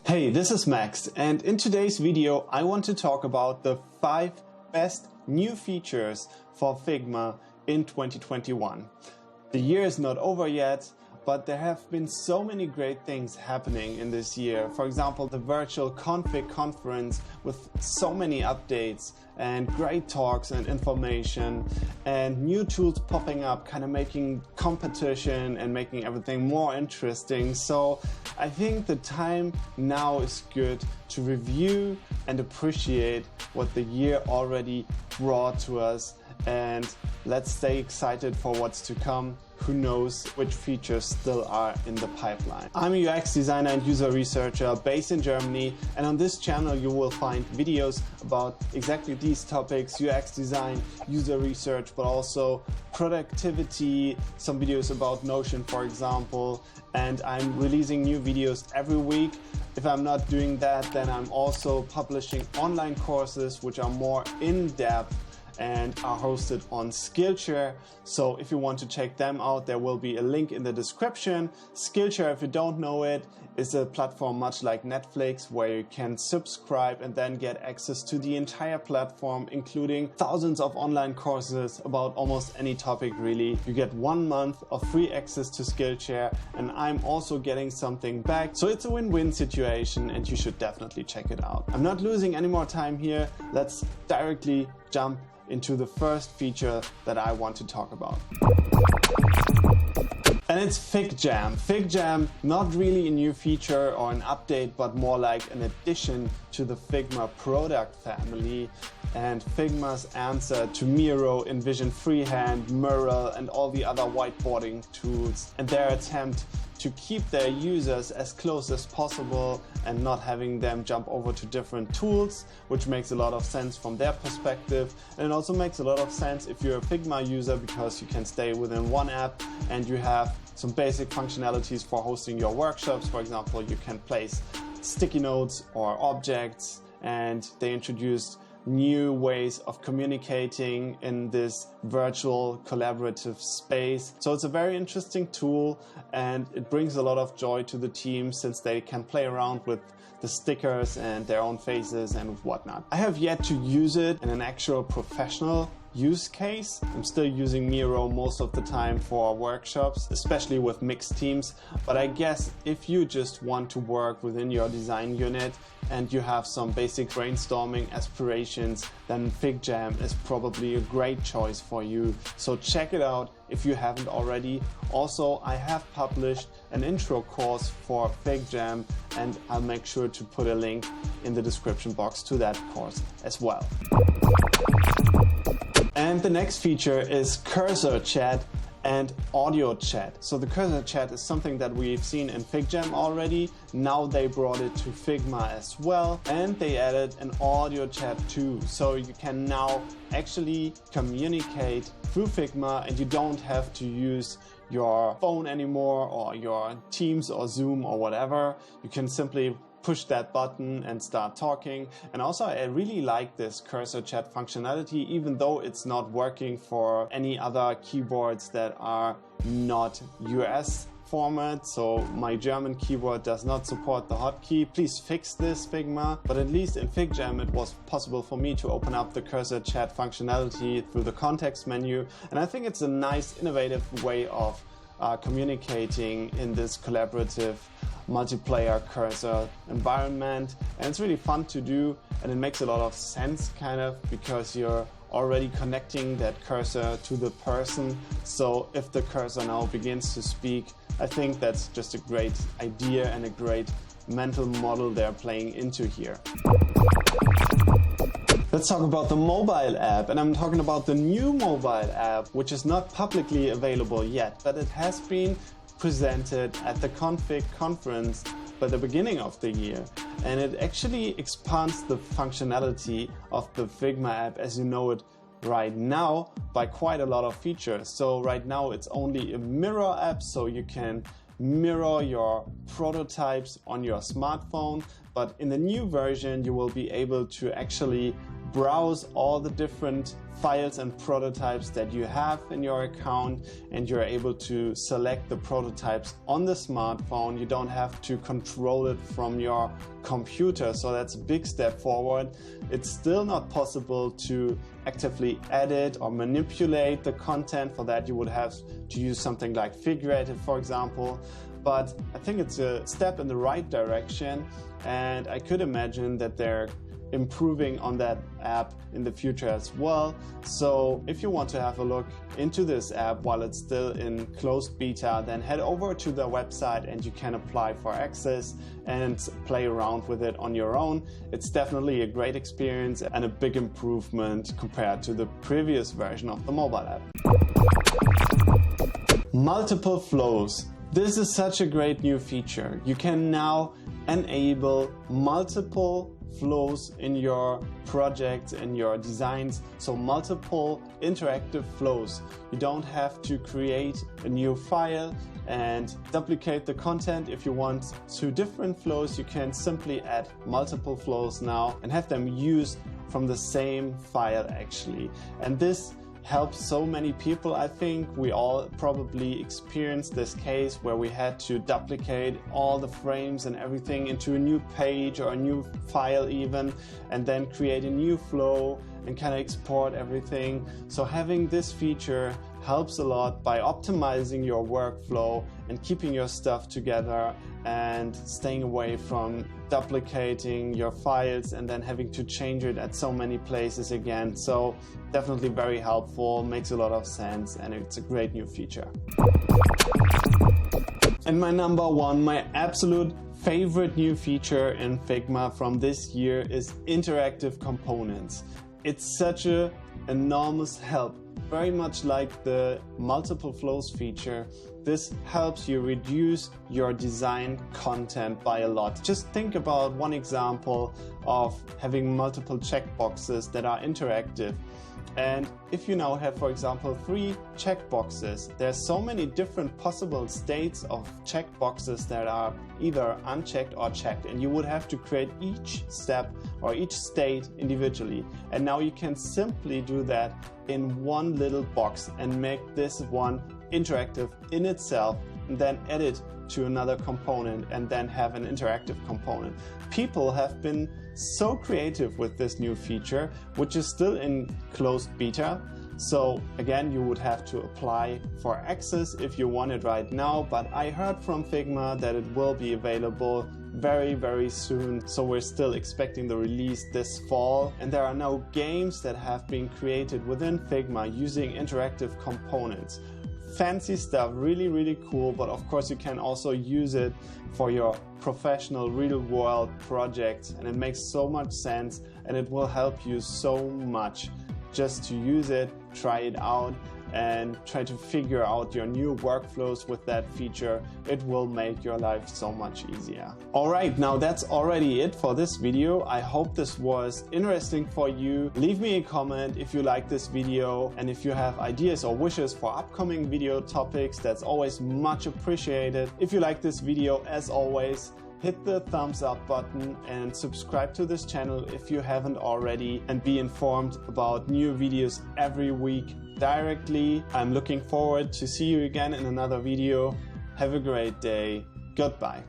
Hey, this is Max, and in today's video I want to talk about the 5 best new features for Figma in 2021. The year is not over yet, but there have been so many great things happening in this year. For example, the virtual config conference with so many updates and great talks and information and new tools popping up, kind of making competition and making everything more interesting. So I think the time now is good to review and appreciate what the year already brought to us, and let's stay excited for what's to come. Who knows which features still are in the pipeline. I'm a UX designer and user researcher based in Germany, and on this channel you will find videos about exactly these topics: UX design, user research, but also productivity, some videos about Notion for example, and I'm releasing new videos every week. If I'm not doing that, then I'm also publishing online courses which are more in-depth and are hosted on Skillshare. So if you want to check them out, there will be a link in the description. Skillshare, if you don't know it, is a platform much like Netflix where you can subscribe and then get access to the entire platform, including thousands of online courses about almost any topic really. You get 1 month of free access to Skillshare, and I'm also getting something back. So it's a win-win situation and you should definitely check it out. I'm not losing any more time here. Let's directly jump into the first feature that I want to talk about. And it's FigJam. FigJam, not really a new feature or an update, but more like an addition to the Figma product family, and Figma's answer to Miro, InVision Freehand, Mural, and all the other whiteboarding tools, and their attempt to keep their users as close as possible and not having them jump over to different tools, which makes a lot of sense from their perspective. And it also makes a lot of sense if you're a Figma user, because you can stay within one app and you have some basic functionalities for hosting your workshops. For example, you can place sticky notes or objects, and they introduced new ways of communicating in this virtual collaborative space. So it's a very interesting tool, and it brings a lot of joy to the team since they can play around with the stickers and their own faces and whatnot. I have yet to use it in an actual professional use case. I'm still using Miro most of the time for workshops, especially with mixed teams. But I guess if you just want to work within your design unit and you have some basic brainstorming aspirations, then FigJam is probably a great choice for you. So check it out if you haven't already. Also, I have published an intro course for FigJam, and I'll make sure to put a link in the description box to that course as well. And the next feature is cursor chat and audio chat. So the cursor chat is something that we've seen in FigJam already. Now they brought it to Figma as well, and they added an audio chat too. So you can now actually communicate through Figma, and you don't have to use your phone anymore or your Teams or Zoom or whatever. You can simply push that button and start talking. And also I really like this cursor chat functionality, even though it's not working for any other keyboards that are not US format. So my German keyboard does not support the hotkey. Please fix this, Figma. But at least in FigJam it was possible for me to open up the cursor chat functionality through the context menu. And I think it's a nice, innovative way of communicating in this collaborative multiplayer cursor environment, and it's really fun to do, and it makes a lot of sense kind of because you're already connecting that cursor to the person. So if the cursor now begins to speak, I think that's just a great idea and a great mental model they're playing into here. Let's talk about the mobile app, and I'm talking about the new mobile app, which is not publicly available yet, but it has been presented at the config conference by the beginning of the year, and it actually expands the functionality of the Figma app as you know it right now by quite a lot of features. So right now it's only a mirror app, so you can mirror your prototypes on your smartphone, but in the new version you will be able to actually browse all the different files and prototypes that you have in your account, and you're able to select the prototypes on the smartphone. You don't have to control it from your computer, so that's a big step forward. It's still not possible to actively edit or manipulate the content. For that you would have to use something like FigJam, for example. But I think it's a step in the right direction, and I could imagine that they're improving on that app in the future as well. So if you want to have a look into this app while it's still in closed beta, then head over to the website and you can apply for access and play around with it on your own. It's definitely a great experience and a big improvement compared to the previous version of the mobile app. Multiple flows. This is such a great new feature. You can now enable multiple flows in your projects and your designs, so multiple interactive flows. You don't have to create a new file and duplicate the content. If you want two different flows, you can simply add multiple flows now and have them used from the same file actually. And this helps so many people. I think we all probably experienced this case where we had to duplicate all the frames and everything into a new page or a new file even, and then create a new flow and kind of export everything. So having this feature helps a lot by optimizing your workflow and keeping your stuff together and staying away from duplicating your files and then having to change it at so many places again. So definitely very helpful, makes a lot of sense, and it's a great new feature. And my number one, my absolute favorite new feature in Figma from this year is interactive components. It's such an enormous help. Very much like the multiple flows feature, this helps you reduce your design content by a lot. Just think about one example of having multiple checkboxes that are interactive. And if you now have, for example, 3 checkboxes, there's so many different possible states of checkboxes that are either unchecked or checked, and you would have to create each step or each state individually. And now you can simply do that in one little box and make this one interactive in itself, and then add it to another component and then have an interactive component. People have been so creative with this new feature, which is still in closed beta. So again, you would have to apply for access if you want it right now, but I heard from Figma that it will be available very, very soon. So we're still expecting the release this fall. And there are now games that have been created within Figma using interactive components. Fancy stuff, really, really cool, but of course you can also use it for your professional real world projects, and it makes so much sense and it will help you so much just to use it, try it out, and try to figure out your new workflows with that feature. It will make your life so much easier. Alright, now that's already it for this video. I hope this was interesting for you. Leave me a comment if you like this video, and if you have ideas or wishes for upcoming video topics, that's always much appreciated. If you like this video, as always, hit the thumbs up button and subscribe to this channel if you haven't already, and be informed about new videos every week directly. I'm looking forward to see you again in another video. Have a great day. Goodbye.